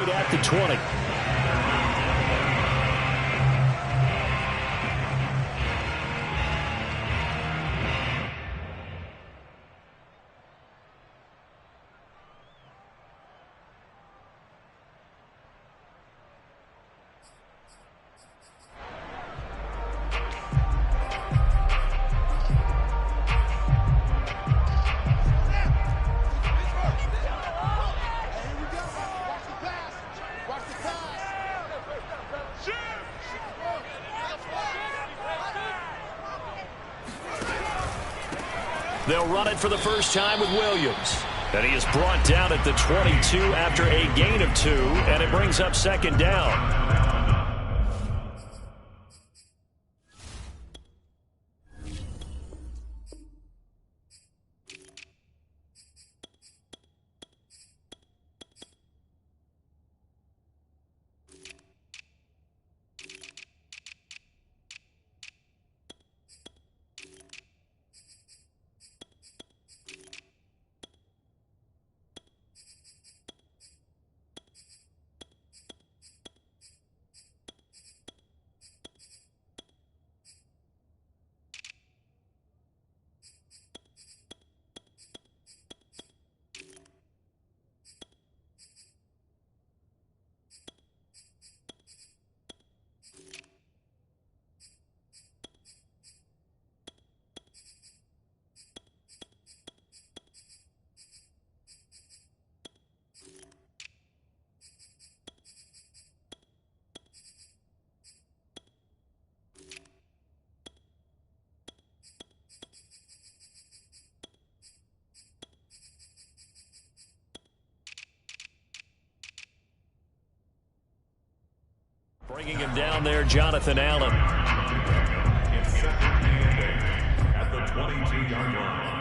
right at the 20. They'll run it for the first time with Williams. And he is brought down at the 22 after a gain of 2, and it brings up second down. Bringing him down there, Jonathan Allen. It's second and 8 at the 22-yard line.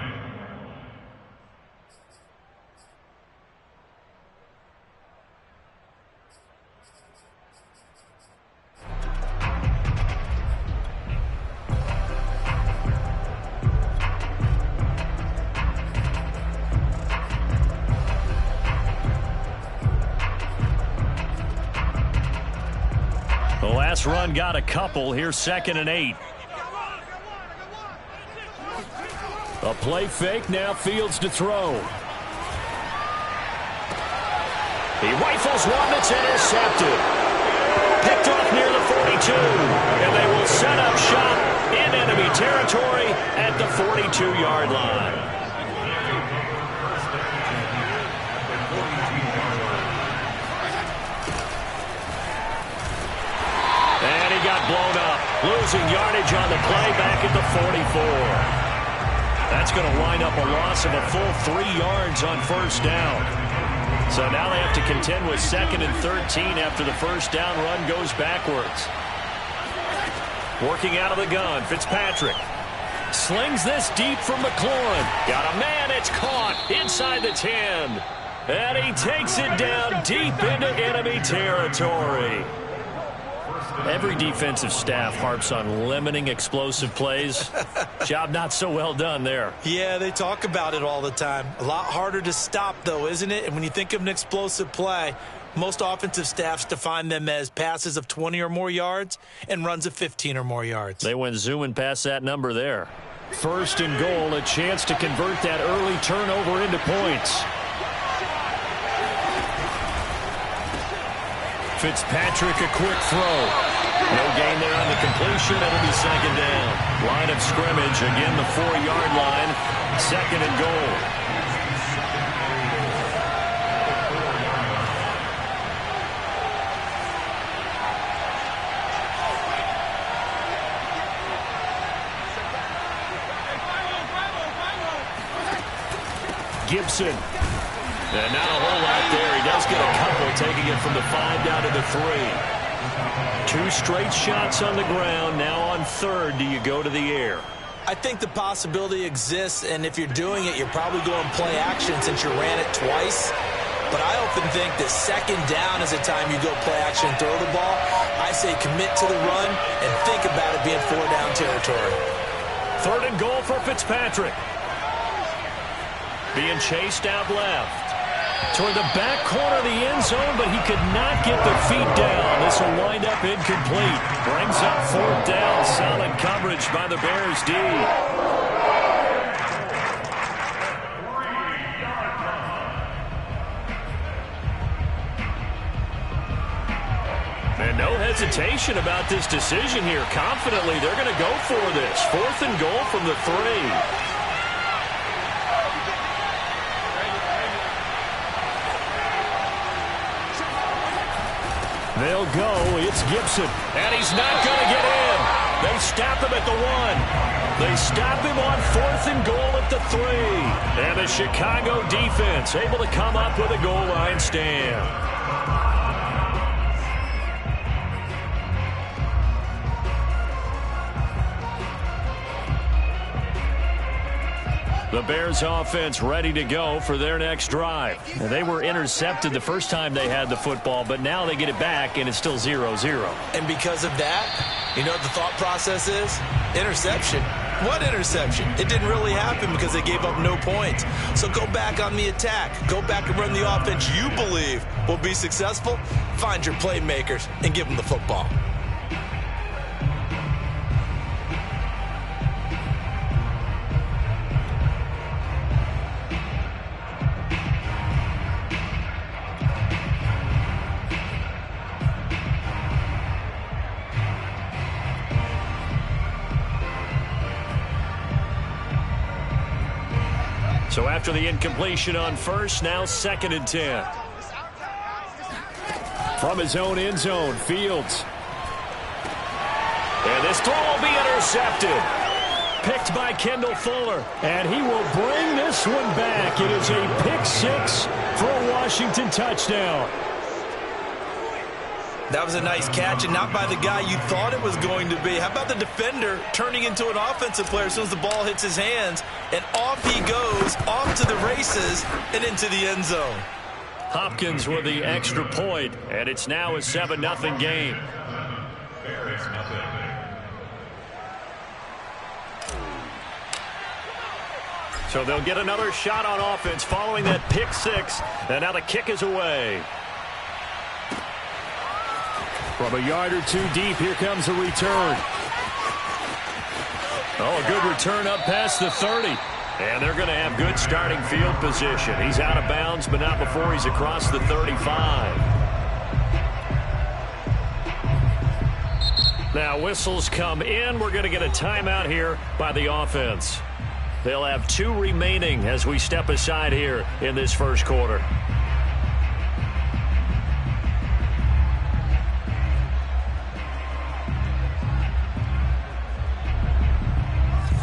The last run got a couple. Here's second and 8. A play fake. Now Fields to throw. He rifles one that's intercepted. Picked off near the 42. And they will set up shop in enemy territory at the 42-yard line. Got blown up, losing yardage on the play back at the 44. That's going to wind up a loss of a full 3 yards on first down. So now they have to contend with second and 13 after the first down run goes backwards. Working out of the gun, Fitzpatrick slings this deep from McLaurin. Got a man, it's caught inside the 10. And he takes it down deep into enemy territory. Every defensive staff harps on limiting explosive plays. Job not so well done there. Yeah, they talk about it all the time. A lot harder to stop, though, isn't it? And when you think of an explosive play, most offensive staffs define them as passes of 20 or more yards and runs of 15 or more yards. They went zooming past that number there. First and goal, a chance to convert that early turnover into points. Fitzpatrick, a quick throw. No gain there on the completion. It'll be second down. Line of scrimmage, again the 4-yard line. Second and goal. Gibson. And not a whole lot there. He does get a couple, taking it from the 5 down to the 3. 2 straight shots on the ground. Now on third, do you go to the air? I think the possibility exists, and if you're doing it, you're probably going play action since you ran it twice. But I often think that second down is the time you go play action and throw the ball. I say commit to the run and think about it being 4-down territory. Third and goal for Fitzpatrick. Being chased out left. Toward the back corner of the end zone, but he could not get the feet down. This will wind up incomplete. Brings up 4th down. Solid coverage by the Bears D. And no hesitation about this decision here. Confidently, they're going to go for this. 4th and goal from the 3. They'll go. It's Gibson. And he's not going to get in. They stop him at the 1. They stop him on 4th and goal at the 3. And the Chicago defense able to come up with a goal line stand. The Bears offense ready to go for their next drive. And they were intercepted the first time they had the football, but now they get it back, and it's still 0-0. And because of that, you know what the thought process is? Interception. What interception? It didn't really happen because they gave up no points. So go back on the attack. Go back and run the offense you believe will be successful. Find your playmakers and give them the football. So after the incompletion on first, now 2nd and 10. From his own end zone, Fields. And this throw will be intercepted. Picked by Kendall Fuller. And he will bring this one back. It is a pick 6 for a Washington touchdown. That was a nice catch, and not by the guy you thought it was going to be. How about the defender turning into an offensive player as soon as the ball hits his hands, and off he goes, off to the races, and into the end zone. Hopkins with the extra point, and it's now a 7-0 game. Bears nothing. So they'll get another shot on offense following that pick 6, and now the kick is away. From a yard or 2 deep, here comes a return. Oh, a good return up past the 30. And they're going to have good starting field position. He's out of bounds, but not before he's across the 35. Now whistles come in. We're going to get a timeout here by the offense. They'll have 2 remaining as we step aside here in this first quarter.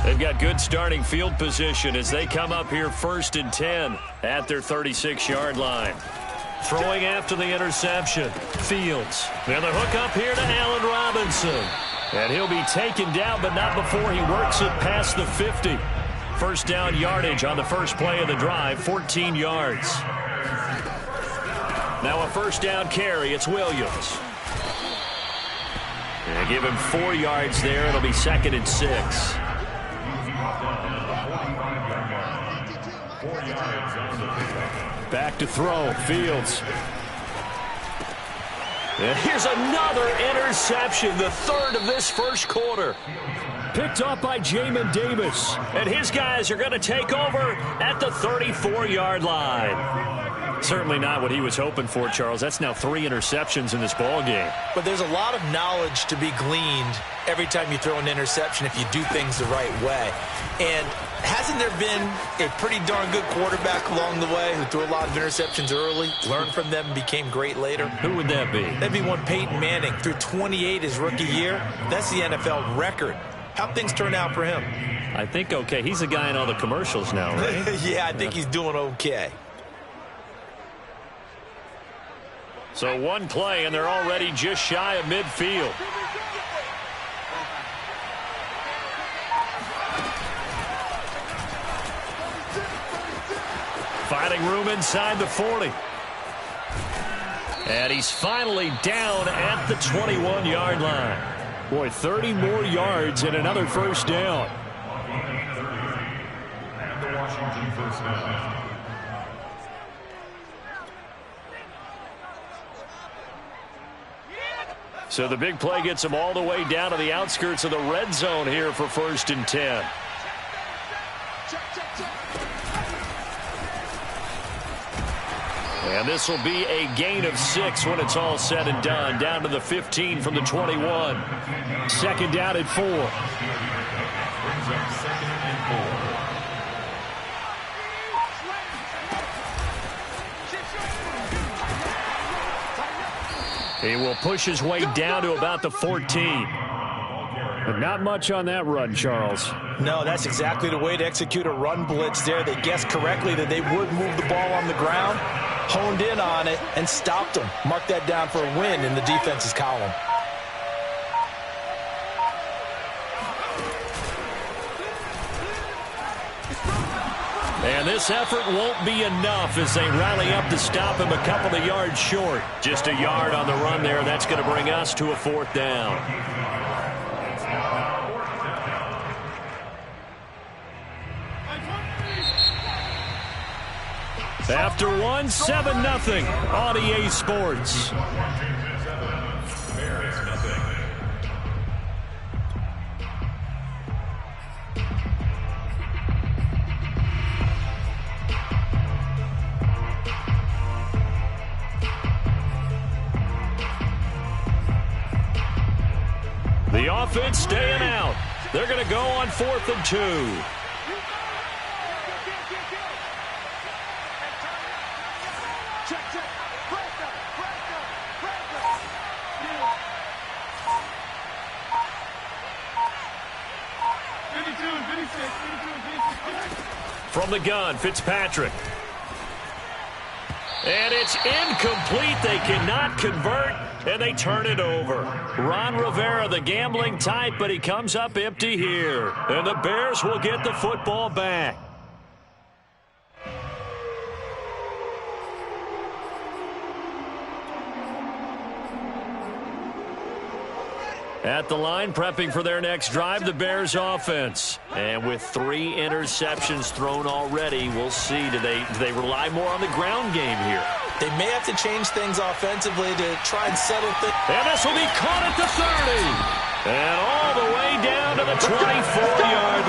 They've got good starting field position as they come up here 1st and 10 at their 36-yard line. Throwing after the interception, Fields. And the hook up here to Allen Robinson. And he'll be taken down, but not before he works it past the 50. First down yardage on the first play of the drive, 14 yards. Now a first down carry, it's Williams. And give him 4 yards there. It'll be 2nd and 6. Back to throw, Fields. And here's another interception, the 3rd of this first quarter. Picked up by Jamin Davis. And his guys are going to take over at the 34-yard line. Certainly not what he was hoping for, Charles. That's now 3 interceptions in this ball game. But there's a lot of knowledge to be gleaned every time you throw an interception if you do things the right way. And hasn't there been a pretty darn good quarterback along the way who threw a lot of interceptions early, learned from them, and became great later? Who would that be? That'd be one Peyton Manning. Threw 28 his rookie year. That's the NFL record. How'd things turn out for him? I think okay. He's a guy in all the commercials now, right? Yeah, I think he's doing okay. So one play, and they're already just shy of midfield. Finding room inside the 40. And he's finally down at the 21-yard line. Boy, 30 more yards and another first down. And the Washington first down. So the big play gets them all the way down to the outskirts of the red zone here for 1st and 10. And this will be a gain of 6 when it's all said and done. Down to the 15 from the 21. 2nd down at 4. He will push his way down to about the 14. But not much on that run, Charles. No, that's exactly the way to execute a run blitz there. They guessed correctly that they would move the ball on the ground, honed in on it, and stopped them. Mark that down for a win in the defense's column. And this effort won't be enough as they rally up to stop him a couple of yards short. Just a yard on the run there. That's going to bring us to a 4th down. After 1, 7-0 on EA Sports. The offense staying out. They're going to go on 4th and 2. From the gun, Fitzpatrick. And it's incomplete. They cannot convert, and they turn it over. Ron Rivera, the gambling type, but he comes up empty here. And the Bears will get the football back. At the line, prepping for their next drive, the Bears offense. And with 3 interceptions thrown already, we'll see. Do they rely more on the ground game here? They may have to change things offensively to try and settle things. And this will be caught at the 30. And all the way down to the 24-yard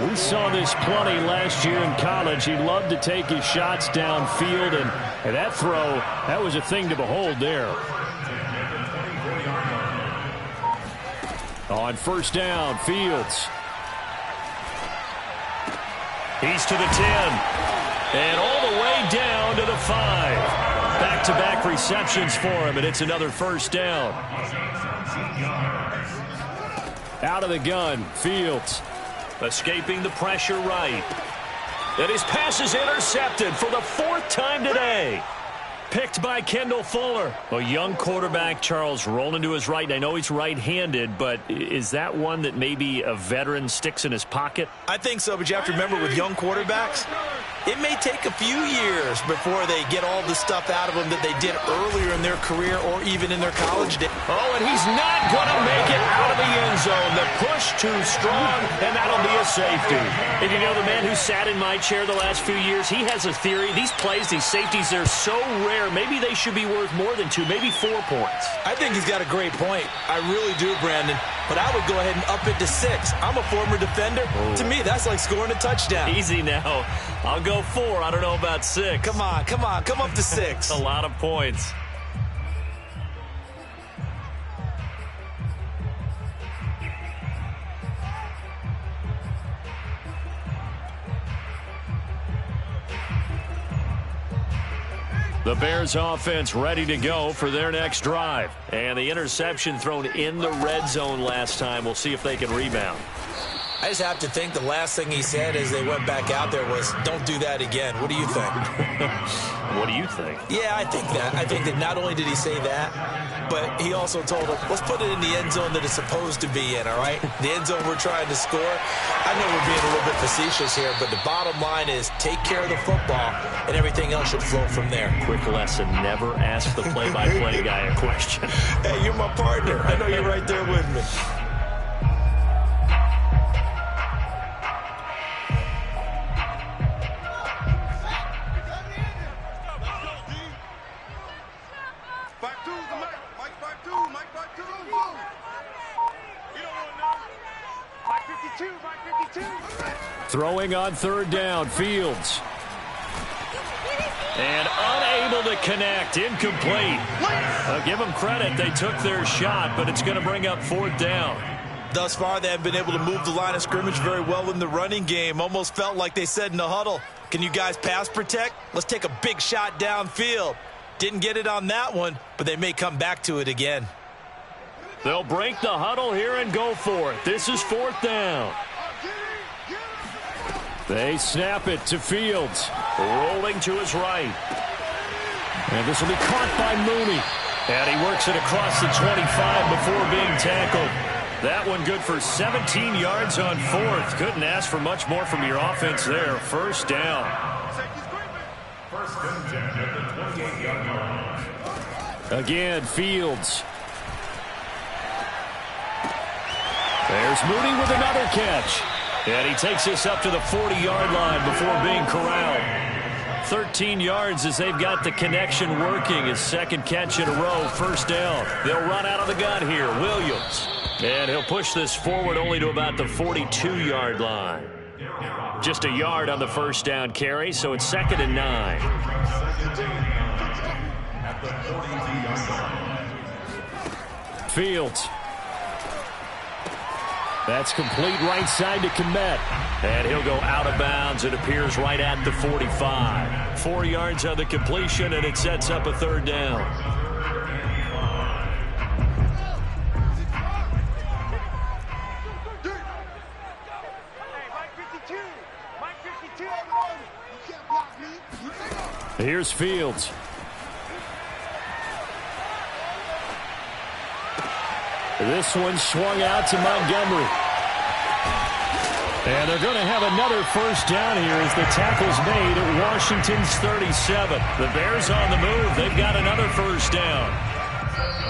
line. We saw this plenty last year in college. He loved to take his shots downfield, and that throw, that was a thing to behold there. On 1st down, Fields. He's to the 10. And all the way down to the 5. Back-to-back receptions for him, and it's another 1st down. Out of the gun, Fields. Escaping the pressure right. And his pass is intercepted for the 4th time today. Picked by Kendall Fuller. A young quarterback, Charles, rolling to his right. And I know he's right-handed, but is that one that maybe a veteran sticks in his pocket? I think so, but you have to remember with young quarterbacks, it may take a few years before they get all the stuff out of them that they did earlier in their career or even in their college days. Oh, and he's not going to make it out of the end zone. The push too strong, and that'll be a safety. And you know, the man who sat in my chair the last few years, he has a theory. These plays, these safeties, they're so rare. Maybe they should be worth more than 2, maybe 4 points. I think he's got a great point. I really do, Brandon. But I would go ahead and up it to 6. I'm a former defender. Oh. To me, that's like scoring a touchdown. Easy now. I'll go 4. I don't know about 6. Come on. Come up to 6. A lot of points. The Bears offense ready to go for their next drive. And the interception thrown in the red zone last time. We'll see if they can rebound. I just have to think the last thing he said as they went back out there was, don't do that again. What do you think? What do you think? Yeah, I think that. I think that not only did he say that, but he also told them, let's put it in the end zone that it's supposed to be in, all right? The end zone we're trying to score. I know we're being a little bit facetious here, but the bottom line is take care of the football, and everything else should flow from there. Quick lesson, never ask the play-by-play guy a question. Hey, you're my partner. I know you're right there with me. Throwing on third down, Fields. And unable to connect, incomplete. I'll give them credit, they took their shot, but it's going to bring up fourth down. Thus far, they haven't been able to move the line of scrimmage very well in the running game. Almost felt like they said in the huddle, can you guys pass protect? Let's take a big shot downfield. Didn't get it on that one, but they may come back to it again. They'll break the huddle here and go for it. This is fourth down. They snap it to Fields. Rolling to his right. And this will be caught by Mooney. And he works it across the 25 before being tackled. That one good for 17 yards on fourth. Couldn't ask for much more from your offense there. First down. First and 10 at the 28-yard line. Again, Fields. There's Mooney with another catch. And he takes this up to the 40-yard line before being corralled. 13 yards as they've got the connection working. His second catch in a row, first down. They'll run out of the gun here. Williams. And he'll push this forward only to about the 42-yard line. Just a yard on the first down carry, so it's 2nd and 9. Fields. That's complete right side to Kmet. And he'll go out of bounds. It appears right at the 45. 4 yards on the completion, and it sets up a third down. Here's Fields. This one swung out to Montgomery. And they're going to have another first down here as the tackle's made at Washington's 37. The Bears on the move. They've got another first down.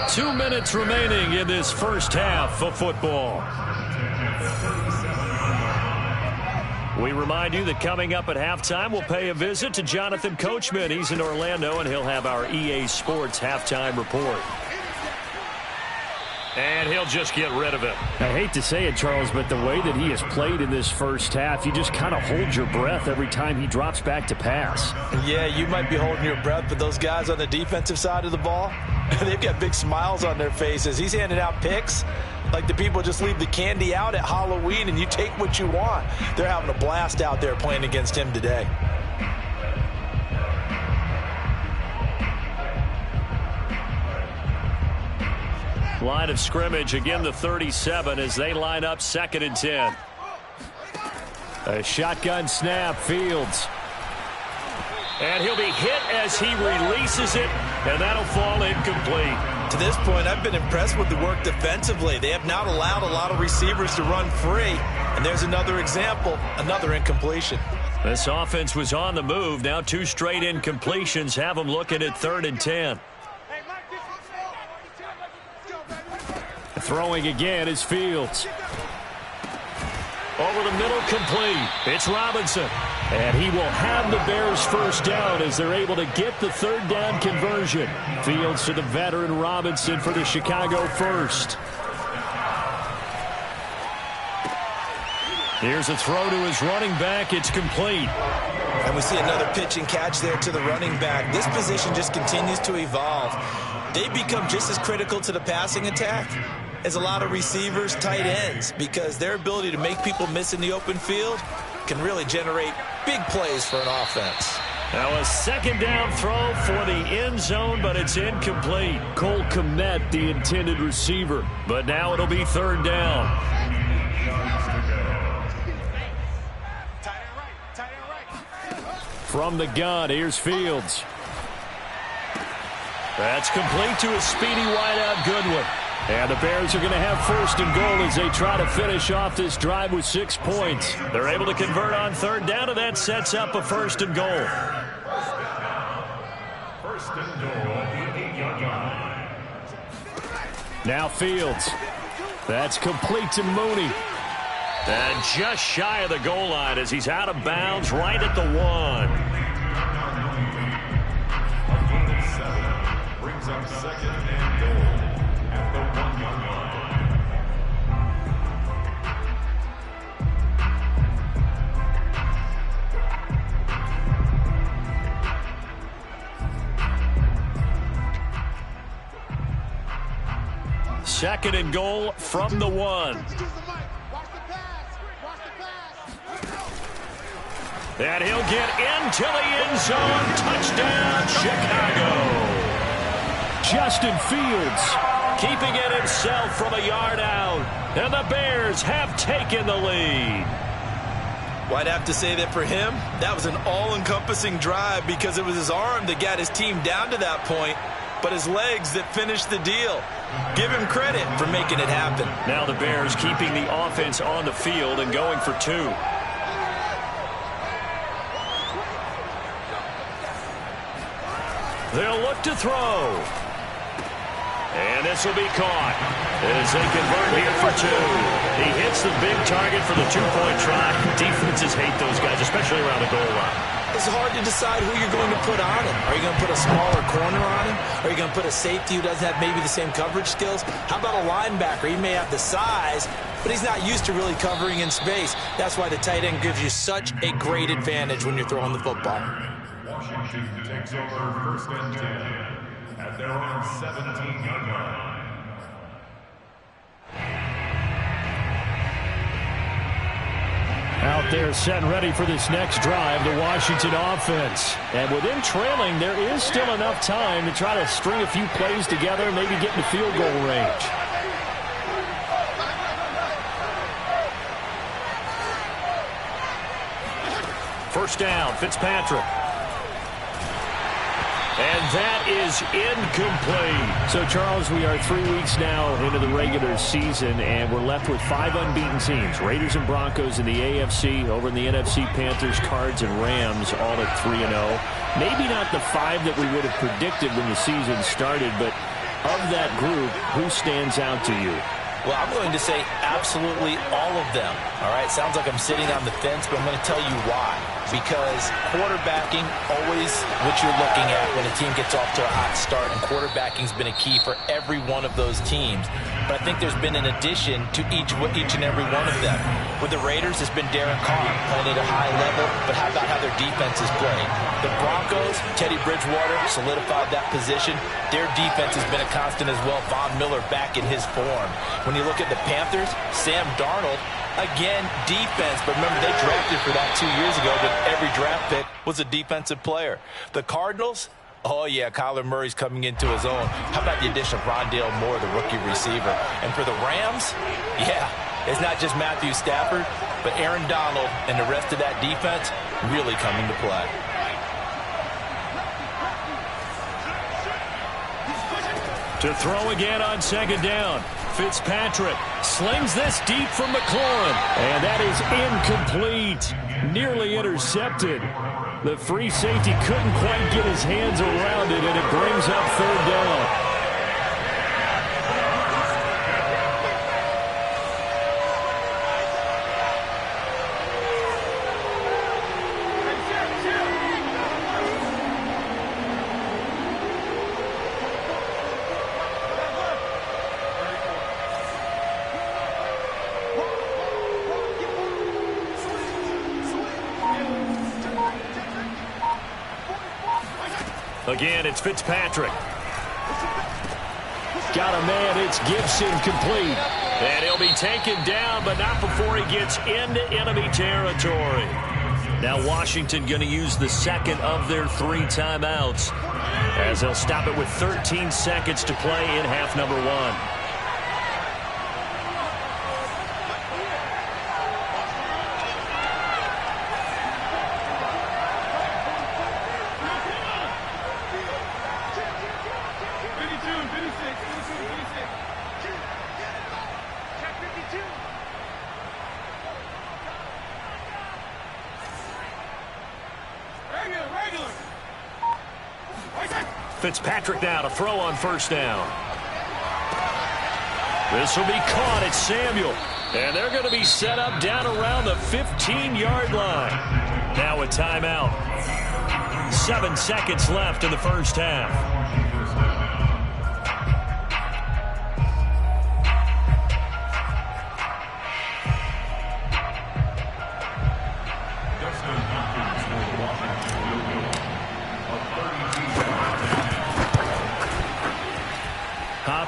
2 minutes remaining in this first half of football. We remind you that coming up at halftime, we'll pay a visit to Jonathan Coachman. He's in Orlando, and he'll have our EA Sports halftime report. And he'll just get rid of it. I hate to say it, Charles, but the way that he has played in this first half, you just kind of hold your breath every time he drops back to pass. Yeah, you might be holding your breath, but those guys on the defensive side of the ball, they've got big smiles on their faces. He's handing out picks like the people just leave the candy out at Halloween and you take what you want. They're having a blast out there playing against him today. Line of scrimmage, again the 37 as they line up 2nd and 10. A shotgun snap, Fields. And he'll be hit as he releases it, and that'll fall incomplete. To this point, I've been impressed with the work defensively. They have not allowed a lot of receivers to run free. And there's another example, another incompletion. This offense was on the move. Now 2 straight incompletions have them looking at 3rd and 10. Throwing again is Fields. Over the middle, complete. It's Robinson. And he will have the Bears first down as they're able to get the third down conversion. Fields to the veteran Robinson for the Chicago first. Here's a throw to his running back. It's complete. And we see another pitch and catch there to the running back. This position just continues to evolve. They become just as critical to the passing attack as a lot of receivers, tight ends, because their ability to make people miss in the open field can really generate big plays for an offense. Now a 2nd down throw for the end zone, but it's incomplete. Cole Kmet, the intended receiver. But now it'll be 3rd down. From the gun, here's Fields. That's complete to a speedy wideout Goodwin. And the Bears are going to have 1st and goal as they try to finish off this drive with 6 points. They're able to convert on 3rd down, and that sets up a 1st and goal. 1st and goal at the 8-yard line. Now Fields. That's complete to Mooney. And just shy of the goal line as he's out of bounds right at the 1. Brings up 2nd and goal at the 1-yard line. 2nd and goal from the 1. And he'll get into the end zone. Touchdown, Chicago. Justin Fields keeping it himself from a yard out. And the Bears have taken the lead. Well, I'd have to say that for him, that was an all-encompassing drive because it was his arm that got his team down to that point, but his legs that finished the deal. Give him credit for making it happen. Now the Bears keeping the offense on the field and going for 2. They'll look to throw. And this will be caught as they convert here for 2. He hits the big target for the 2-point try. Defenses hate those guys, especially around the goal line. It's hard to decide who you're going to put on him. Are you going to put a smaller corner on him? Are you going to put a safety who doesn't have maybe the same coverage skills? How about a linebacker? He may have the size, but he's not used to really covering in space. That's why the tight end gives you such a great advantage when you're throwing the football. Washington takes over 1st and 10 at their own 17-yard line. Out there set and ready for this next drive, the Washington offense. And with them trailing, there is still enough time to try to string a few plays together, maybe get in the field goal range. First down, Fitzpatrick. And that is incomplete. So, Charles, we are 3 weeks now into the regular season, and we're left with 5 unbeaten teams. Raiders and Broncos in the AFC, over in the NFC, Panthers, Cards, and Rams, all at 3-0. Maybe not the 5 that we would have predicted when the season started, but of that group, who stands out to you? Well, I'm going to say absolutely all of them. All right, sounds like I'm sitting on the fence, but I'm going to tell you why. Because quarterbacking, always what you're looking at when a team gets off to a hot start, and quarterbacking's been a key for every one of those teams. But I think there's been an addition to each and every one of them. With the Raiders, it's been Derek Carr playing at a high level, but how about how their defense is playing? The Broncos, Teddy Bridgewater solidified that position. Their defense has been a constant as well. Von Miller back in his form. When you look at the Panthers, Sam Darnold, again, defense. But remember, they drafted for that 2 years ago, but every draft pick was a defensive player. The Cardinals, oh, yeah, Kyler Murray's coming into his own. How about the addition of Rondale Moore, the rookie receiver? And for the Rams, yeah, it's not just Matthew Stafford, but Aaron Donald and the rest of that defense really coming to play. To throw again on 2nd down. Fitzpatrick slings this deep from McLaurin. And that is incomplete. Nearly intercepted. The free safety couldn't quite get his hands around it, and it brings up 3rd down. Again, it's Fitzpatrick. Got a man, it's Gibson, complete. And he'll be taken down, but not before he gets into enemy territory. Now Washington going to use the 2nd of their 3 timeouts, as they'll stop it with 13 seconds to play in half number 1. Fitzpatrick now to throw on 1st down. This will be caught at Samuel. And they're going to be set up down around the 15-yard line. Now a timeout. 7 seconds left in the first half.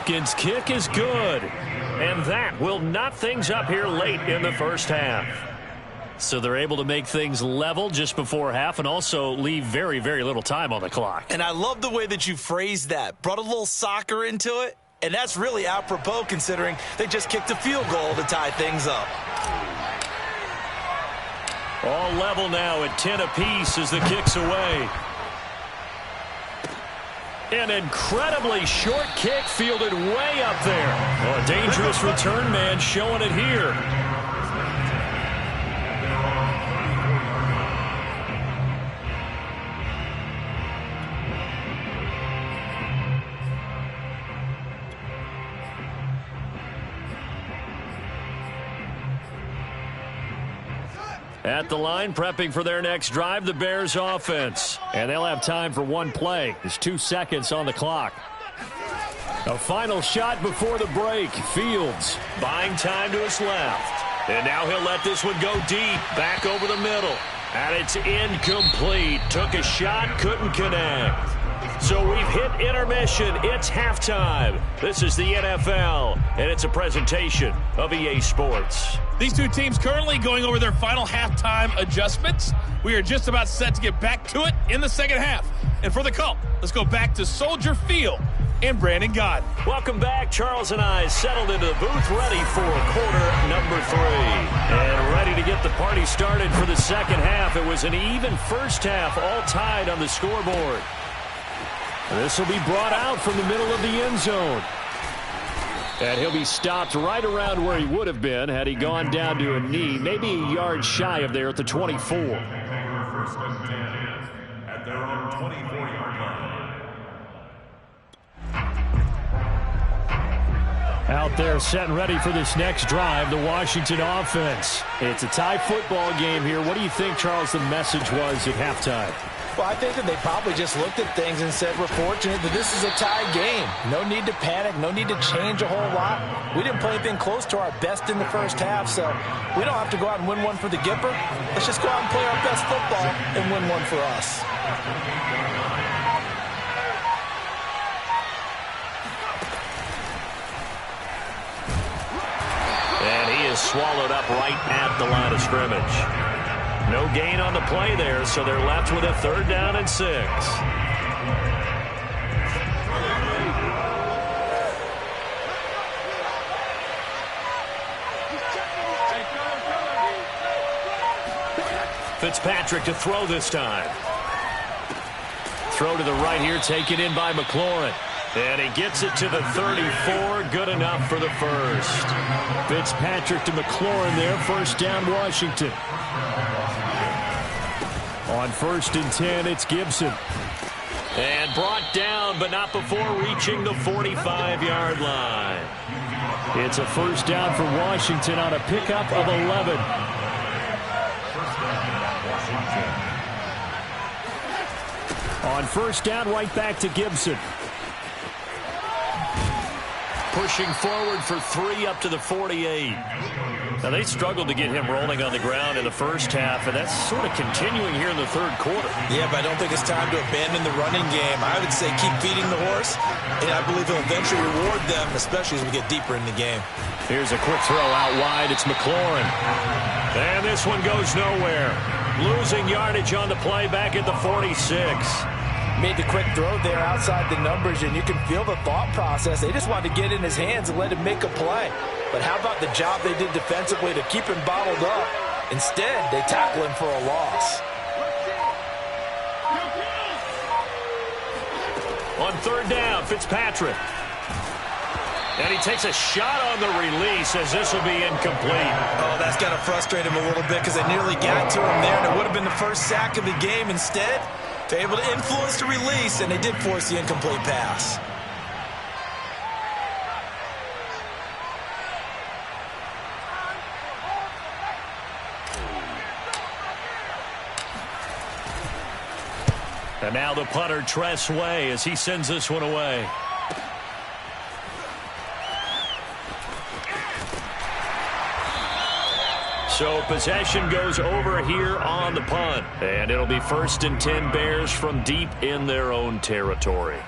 Haskins' kick is good. And that will knot things up here late in the first half. So they're able to make things level just before half and also leave very, very little time on the clock. And I love the way that you phrased that. Brought a little soccer into it. And that's really apropos considering they just kicked a field goal to tie things up. All level now at 10 apiece as the kick's away. An incredibly short kick fielded way up there. Oh, a dangerous return man showing it here. At the line, prepping for their next drive, the Bears offense. And they'll have time for one play. There's 2 seconds on the clock. A final shot before the break. Fields buying time to his left. And now he'll let this one go deep, back over the middle. And it's incomplete. Took a shot, couldn't connect. So we've hit intermission. It's halftime. This is the NFL, and it's a presentation of EA Sports. These two teams currently going over their final halftime adjustments. We are just about set to get back to it in the second half. And for the call, let's go back to Soldier Field and Brandon Gaudin. Welcome back. Charles and I settled into the booth, ready for quarter number 3. And ready to get the party started for the second half. It was an even first half, all tied on the scoreboard. This will be brought out from the middle of the end zone. And he'll be stopped right around where he would have been had he gone down to a knee, maybe a yard shy of there at the 24. First and 10 at their own 24-yard line. Out there set and ready for this next drive, the Washington offense. It's a tie football game here. What do you think, Charles, the message was at halftime? Well, I think that they probably just looked at things and said, we're fortunate that this is a tie game. No need to panic. No need to change a whole lot. We didn't play anything close to our best in the first half, so we don't have to go out and win one for the Gipper. Let's just go out and play our best football and win one for us. And he is swallowed up right at the line of scrimmage. No gain on the play there, so they're left with a 3rd down and 6. Fitzpatrick to throw this time. Throw to the right here, taken in by McLaurin. And he gets it to the 34, good enough for the first. Fitzpatrick to McLaurin there, 1st down Washington. On 1st and 10, it's Gibson. And brought down, but not before reaching the 45-yard line. It's a 1st down for Washington on a pickup of 11. On 1st down, right back to Gibson. Pushing forward for 3 up to the 48. Now, they struggled to get him rolling on the ground in the first half, and that's sort of continuing here in the 3rd quarter. Yeah, but I don't think it's time to abandon the running game. I would say keep feeding the horse, and I believe he'll eventually reward them, especially as we get deeper in the game. Here's a quick throw out wide. It's McLaurin. And this one goes nowhere. Losing yardage on the play back at the 46. Made the quick throw there outside the numbers, and you can feel the thought process. They just wanted to get in his hands and let him make a play. But how about the job they did defensively to keep him bottled up? Instead, they tackle him for a loss. On 3rd down, Fitzpatrick. And he takes a shot on the release as this will be incomplete. Oh, that's got to frustrate him a little bit because they nearly got to him there, and it would have been the first sack of the game. Instead, they're able to influence the release, and they did force the incomplete pass. And now the punter, Tress Way, as he sends this one away. So possession goes over here on the punt. And it'll be 1st and 10 Bears from deep in their own territory.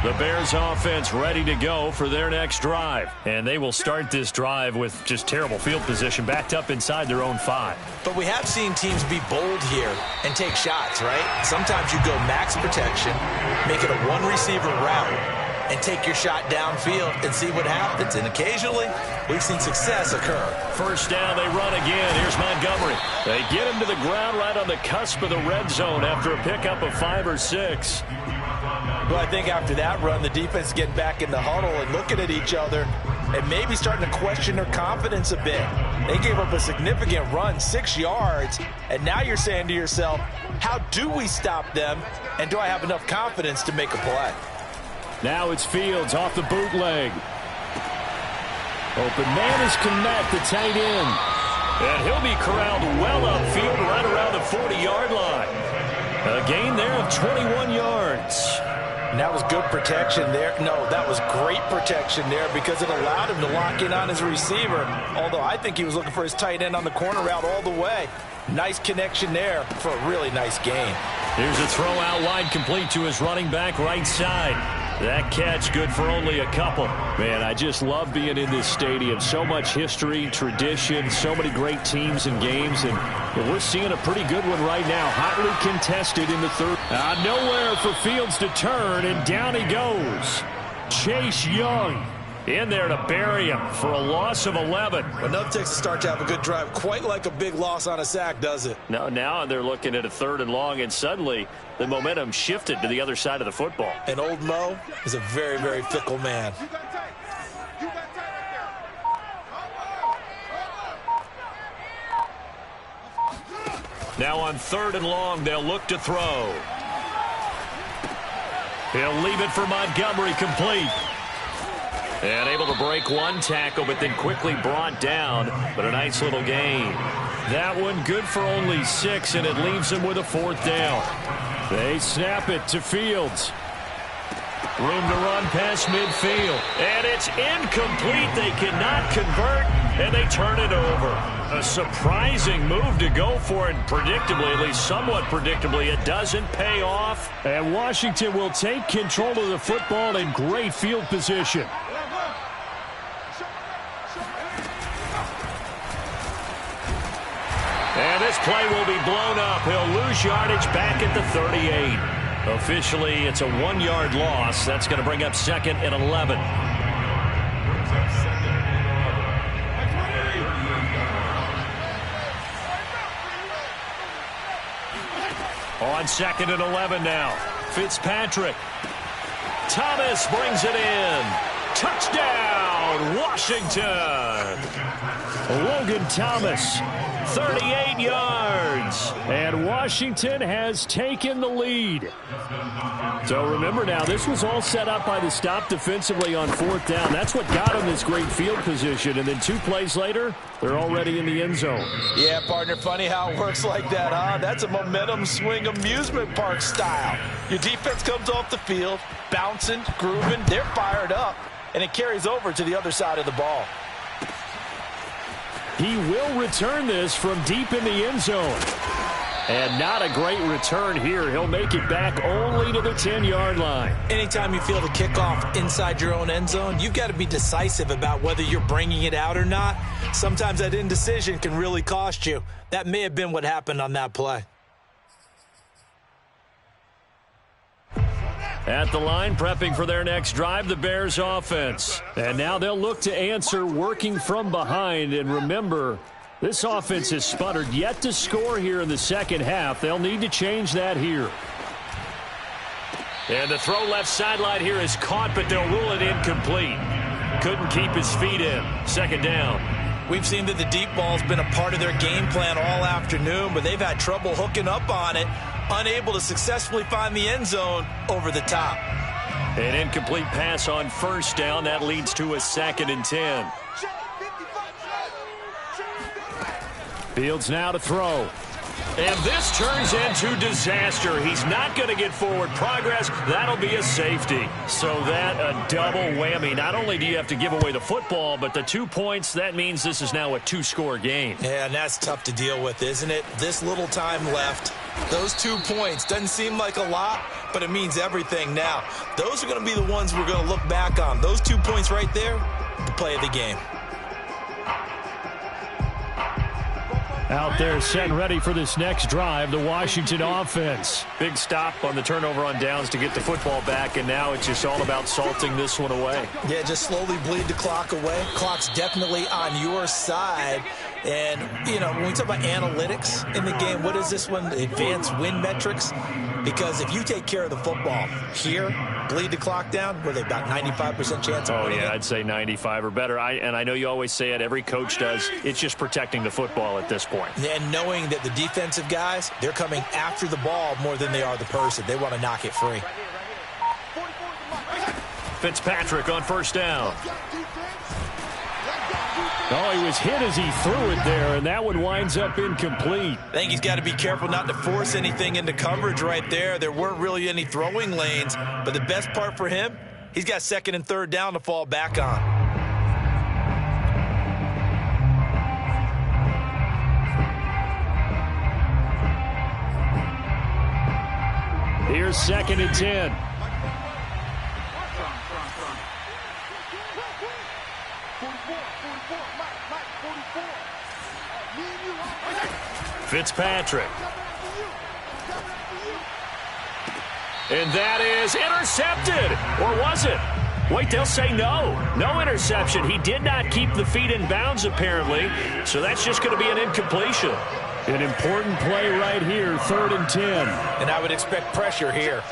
The Bears offense ready to go for their next drive. And they will start this drive with just terrible field position, backed up inside their own 5. But we have seen teams be bold here and take shots, right? Sometimes you go max protection, make it a one-receiver route, and take your shot downfield and see what happens. And occasionally, we've seen success occur. First down, they run again. Here's Montgomery. They get him to the ground right on the cusp of the red zone after a pickup of 5 or 6. Well, I think after that run, the defense is getting back in the huddle and looking at each other and maybe starting to question their confidence a bit. They gave up a significant run, 6 yards, and now you're saying to yourself, how do we stop them, and do I have enough confidence to make a play? Now it's Fields off the bootleg. Open man is Kmet, the tight end. And he'll be corralled well upfield right around the 40-yard line. A gain there of 21 yards. And that was good protection there. No, that was great protection there because it allowed him to lock in on his receiver, although I think he was looking for his tight end on the corner route all the way. Nice connection there for a really nice gain. Here's a throw out wide, complete to his running back right side. That catch good for only a couple. Man, I just love being in this stadium. So much history, tradition, so many great teams and games, and we're seeing a pretty good one right now. Hotly contested in the third. Nowhere for Fields to turn, and down he goes. Chase Young in there to bury him for a loss of 11. But no Texas start to have a good drive, quite like a big loss on a sack, does it? No, now they're looking at a 3rd and long, and suddenly the momentum shifted to the other side of the football. And old Mo is a very, very fickle man. Now on 3rd and long, they'll look to throw. He'll leave it for Montgomery, complete. And able to break one tackle, but then quickly brought down. But a nice little gain. That one good for only 6, and it leaves him with a 4th down. They snap it to Fields. Room to run past midfield. And it's incomplete. They cannot convert, and they turn it over. A surprising move to go for it. Predictably, at least somewhat predictably, it doesn't pay off. And Washington will take control of the football in great field position. And this play will be blown up. He'll lose yardage back at the 38. Officially, it's a 1-yard loss. That's going to bring up 2nd and 11. On 2nd and 11 now. Fitzpatrick. Thomas brings it in. Touchdown, Washington. Logan Thomas. 38 yards. And Washington has taken the lead. So remember now, this was all set up by the stop defensively on 4th down. That's what got them this great field position. And then 2 plays later, they're already in the end zone. Yeah, partner, funny how it works like that, huh? That's a momentum swing amusement park style. Your defense comes off the field, bouncing, grooving, they're fired up, and it carries over to the other side of the ball. He will return this from deep in the end zone. And not a great return here. He'll make it back only to the 10-yard line. Anytime you feel the kickoff inside your own end zone, you've got to be decisive about whether you're bringing it out or not. Sometimes that indecision can really cost you. That may have been what happened on that play. At the line, prepping for their next drive, the Bears offense. And now they'll look to answer working from behind. And remember, this offense has sputtered yet to score here in the second half. They'll need to change that here. And the throw left sideline here is caught, but they'll rule it incomplete. Couldn't keep his feet in. 2nd down. We've seen that the deep ball's been a part of their game plan all afternoon, but they've had trouble hooking up on it. Unable to successfully find the end zone over the top. An incomplete pass on 1st down. That leads to a 2nd and 10. Fields now to throw. And this turns into disaster. He's not going to get forward progress. That'll be a safety. So that a double whammy. Not only do you have to give away the football, but the 2 points, that means this is now a 2-score game. Yeah, and that's tough to deal with, isn't it? This little time left. Those 2 points doesn't seem like a lot, but it means everything now. Those are going to be the ones we're going to look back on. Those 2 points right there, the play of the game. Out there set and ready for this next drive, the Washington offense. Big stop on the turnover on downs to get the football back, and now it's just all about salting this one away. Yeah, just slowly bleed the clock away. Clock's definitely on your side. And, you know, when we talk about analytics in the game, what is this one? Advanced win metrics? Because if you take care of the football here, bleed the clock down, were they about 95% chance of winning it? I'd say 95 or better. And I know you always say it, every coach does. It's just protecting the football at this point. And knowing that the defensive guys, they're coming after the ball more than they are the person. They want to knock it free. Fitzpatrick on first down. Oh, he was hit as he threw it there, and that one winds up incomplete. I think he's got to be careful not to force anything into coverage right there. There weren't really any throwing lanes, but the best part for him, he's got second and third down to fall back on. Here's 2nd and 10. Fitzpatrick. And that is intercepted. Or was it? Wait, they'll say no. No interception. He did not keep the feet in bounds, apparently. So that's just going to be an incompletion. An important play right here, 3rd and 10. And I would expect pressure here.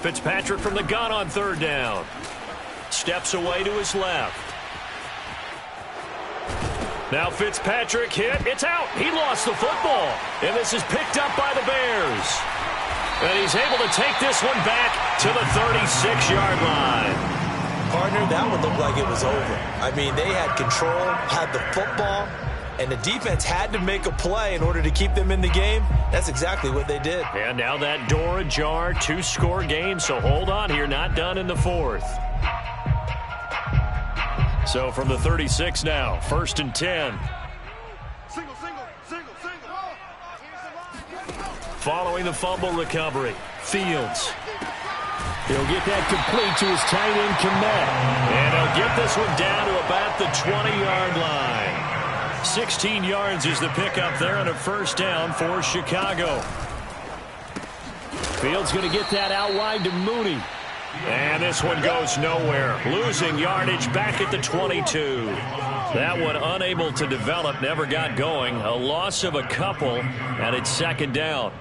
Fitzpatrick from the gun on 3rd down. Steps away to his left. Now Fitzpatrick hit. It's out. He lost the football. And this is picked up by the Bears. And he's able to take this one back to the 36-yard line. Partner, that one looked like it was over. I mean, they had control, had the football, and the defense had to make a play in order to keep them in the game. That's exactly what they did. And now that door ajar, 2-score game, so hold on here, not done in the 4th. So from the 36 now, 1st and 10. Following the fumble recovery, Fields. He'll get that complete to his tight end, Kmet. And he'll get this one down to about the 20-yard line. 16 yards is the pickup there on a 1st down for Chicago. Fields going to get that out wide to Mooney. And this one goes nowhere. Losing yardage back at the 22. That one unable to develop, never got going. A loss of a couple, and it's 2nd down.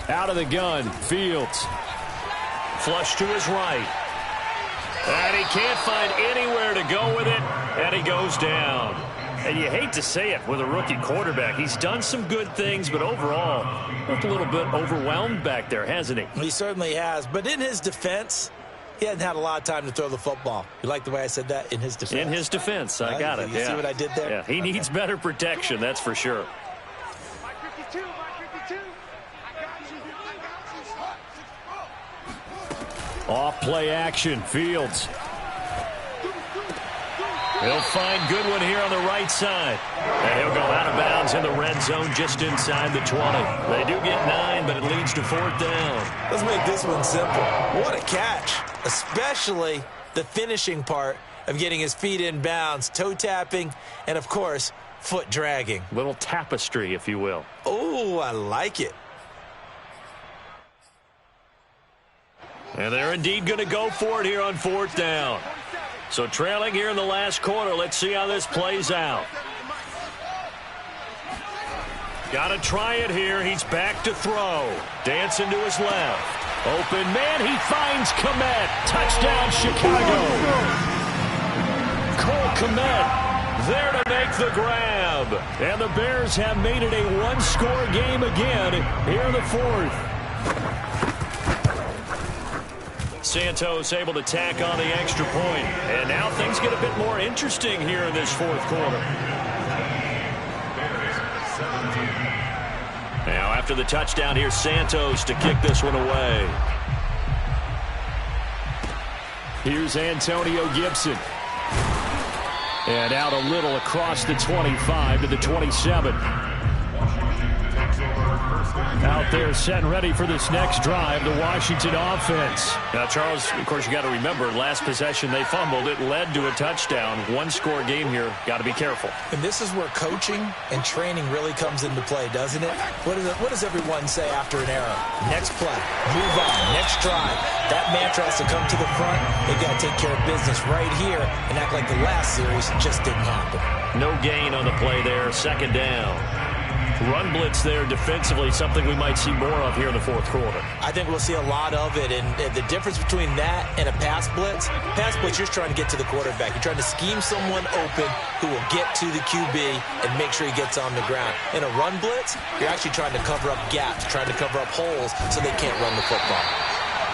Out of the gun, Fields. Flush to his right. And he can't find anywhere to go with it, and he goes down. And you hate to say it with a rookie quarterback. He's done some good things, but overall, looked a little bit overwhelmed back there, hasn't he? He certainly has. But in his defense, he hasn't had a lot of time to throw the football. You like the way I said that? In his defense. In his defense. I got it. You see what I did there? Yeah, he needs better protection, that's for sure. Off play action, Fields. He'll find Goodwin here on the right side. And he'll go out of bounds in the red zone just inside the 20. They do get 9, but it leads to 4th down. Let's make this one simple. What a catch, especially the finishing part of getting his feet in bounds, toe tapping, and, of course, foot dragging. Little tapestry, if you will. Oh, I like it. And they're indeed going to go for it here on 4th down. So trailing here in the last quarter. Let's see how this plays out. Got to try it here. He's back to throw. Dancing to his left. Open man. He finds Kmet. Touchdown, Chicago. Cole Kmet there to make the grab. And the Bears have made it a one-score game again here in the 4th. Santos able to tack on the extra point. And now things get a bit more interesting here in this 4th quarter. Now after the touchdown, here's Santos to kick this one away. Here's Antonio Gibson. And out a little across the 25 to the 27. Out there set and ready for this next drive, the Washington offense. Now, Charles, of course, you got to remember, last possession they fumbled. It led to a touchdown. One-score game here. Got to be careful. And this is where coaching and training really comes into play, doesn't it? What does everyone say after an error? Next play, move on, next drive. That mantra has to come to the front. They've got to take care of business right here and act like the last series just didn't happen. No gain on the play there. 2nd down. Run blitz there defensively, something we might see more of here in the 4th quarter. I think we'll see a lot of it, and the difference between that and a pass blitz, you're trying to get to the quarterback. You're trying to scheme someone open who will get to the QB and make sure he gets on the ground. In a run blitz, you're actually trying to cover up gaps, trying to cover up holes so they can't run the football.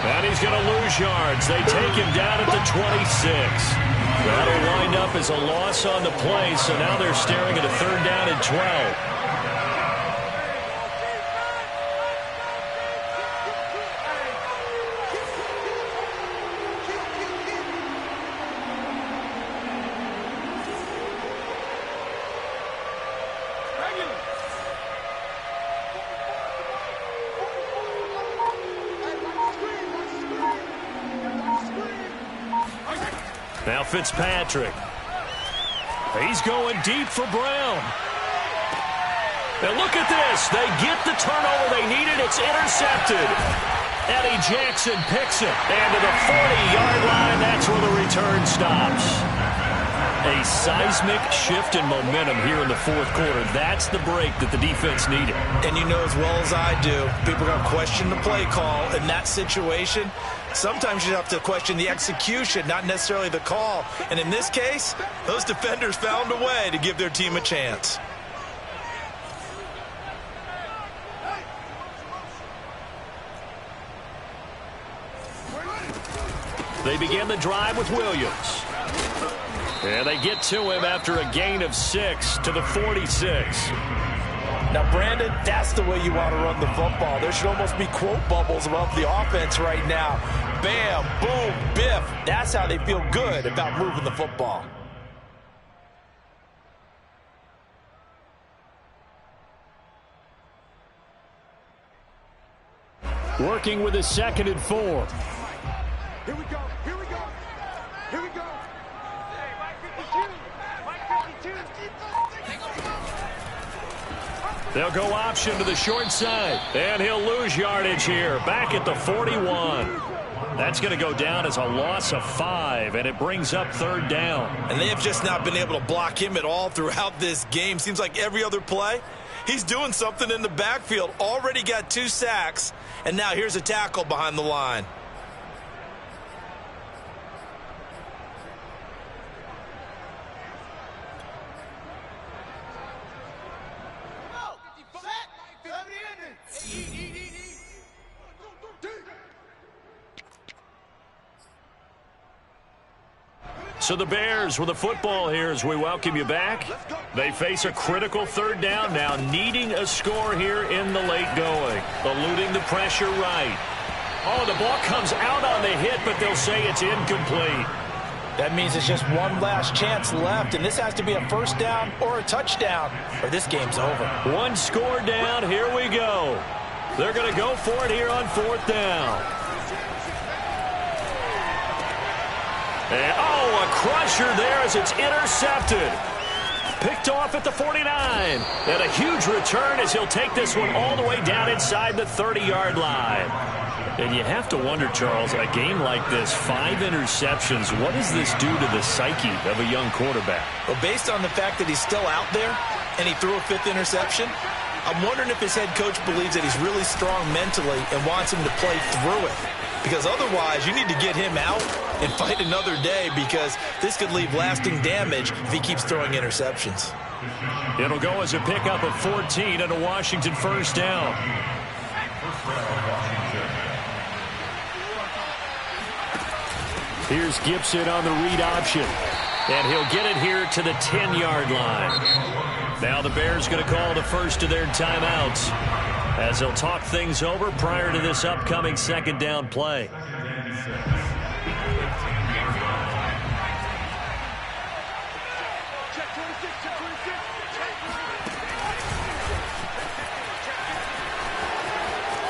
And he's going to lose yards. They take him down at the 26. That'll wind up as a loss on the play, so now they're staring at a 3rd down and 12. Now Fitzpatrick. He's going deep for Brown. Now look at this. They get the turnover they needed. It's intercepted. Eddie Jackson picks it. And to the 40-yard line, that's where the return stops. A seismic shift in momentum here in the 4th quarter. That's the break that the defense needed. And you know as well as I do, people are going to question the play call in that situation. Sometimes you have to question the execution, not necessarily the call. And in this case, those defenders found a way to give their team a chance. They begin the drive with Williams. And they get to him after a gain of 6 to the 46. Now, Brandon, that's the way you want to run the football. There should almost be quote bubbles above the offense right now. Bam, boom, biff. That's how they feel good about moving the football. Working with a 2nd and 4. Here we go, here we go, here we go. Hey, Mike 52, Mike 52. They'll go option to the short side, and he'll lose yardage here, back at the 41. That's going to go down as a loss of 5, and it brings up 3rd down. And they have just not been able to block him at all throughout this game. Seems like every other play, he's doing something in the backfield. Already got 2 sacks, and now here's a tackle behind the line. So the Bears with the football here as we welcome you back. They face a critical 3rd down now, needing a score here in the late going. Eluding the pressure right. Oh, the ball comes out on the hit, but they'll say it's incomplete. That means it's just one last chance left, and this has to be a 1st down or a touchdown, or this game's over. One score down, here we go. They're going to go for it here on 4th down. And, oh, a crusher there as it's intercepted. Picked off at the 49. And a huge return as he'll take this one all the way down inside the 30-yard line. And you have to wonder, Charles, a game like this, 5 interceptions, what does this do to the psyche of a young quarterback? Well, based on the fact that he's still out there and he threw a 5th interception, I'm wondering if his head coach believes that he's really strong mentally and wants him to play through it. Because otherwise, you need to get him out and fight another day, because this could leave lasting damage if he keeps throwing interceptions. It'll go as a pickup of 14 and a Washington first down. Here's Gibson on the read option. And he'll get it here to the 10-yard line. Now the Bears going to call the first of their timeouts as they'll talk things over prior to this upcoming second down play.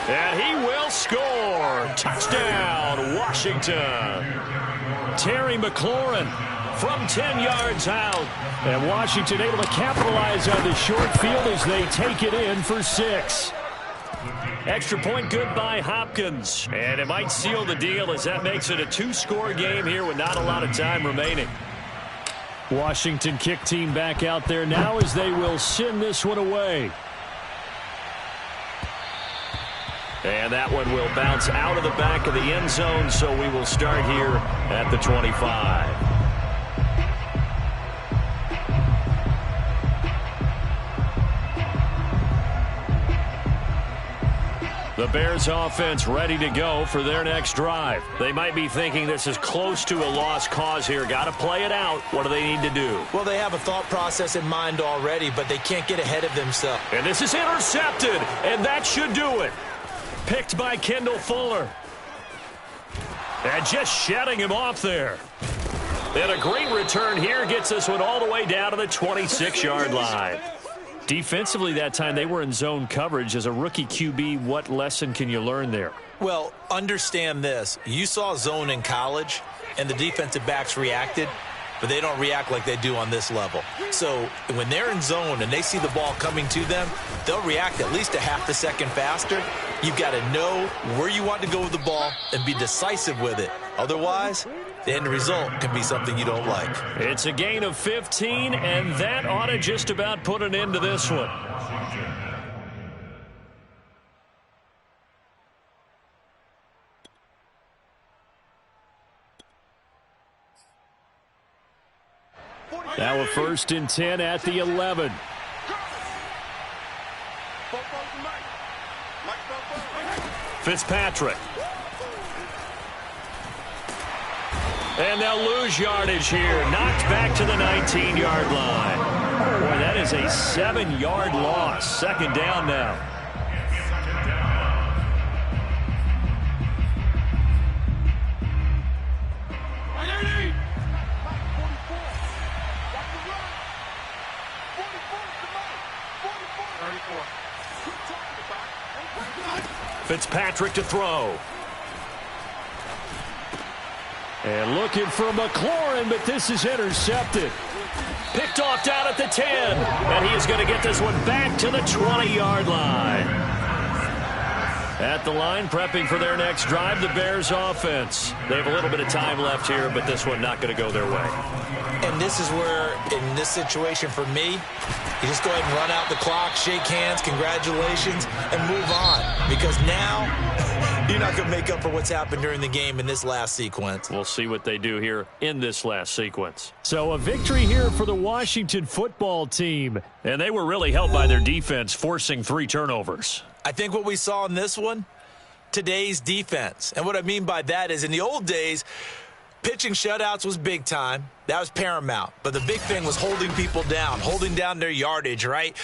And he will score. Touchdown, Washington. Terry McLaurin from 10 yards out. And Washington able to capitalize on the short field as they take it in for 6. Extra point good by Hopkins. And it might seal the deal as that makes it a 2-score game here with not a lot of time remaining. Washington kick team back out there now as they will send this one away. And that one will bounce out of the back of the end zone, so we will start here at the 25. The Bears offense ready to go for their next drive. They might be thinking this is close to a lost cause here. Got to play it out. What do they need to do? Well, they have a thought process in mind already, but they can't get ahead of themselves. And this is intercepted, and that should do it. Picked by Kendall Fuller. And just shutting him off there. And a great return here gets this one all the way down to the 26-yard line. Defensively that time, they were in zone coverage. As a rookie QB, what lesson can you learn there? Well, understand this. You saw zone in college, and the defensive backs reacted, but they don't react like they do on this level. So when they're in zone and they see the ball coming to them, they'll react at least a half a second faster. You've got to know where you want to go with the ball and be decisive with it. Otherwise, the end result can be something you don't like. It's a gain of 15, and that ought to just about put an end to this one. Now a 1st and 10 at the 11. Fitzpatrick. And they'll lose yardage here. Knocked back to the 19-yard line. Boy, that is a 7-yard loss. Second down now. Fitzpatrick to throw. And looking for McLaurin, but this is intercepted. Picked off down at the 10. And he is going to get this one back to the 20-yard line. At the line, prepping for their next drive, the Bears offense. They have a little bit of time left here, but this one not going to go their way. And this is where, in this situation for me, you just go ahead and run out the clock, shake hands, congratulations, and move on. Because now, you're not going to make up for what's happened during the game in this last sequence. We'll see what they do here in this last sequence. So a victory here for the Washington football team. And they were really helped by their defense, forcing 3 turnovers. I think what we saw in this one, today's defense. And what I mean by that is in the old days, pitching shutouts was big time. That was paramount. But the big thing was holding people down, holding down their yardage, right?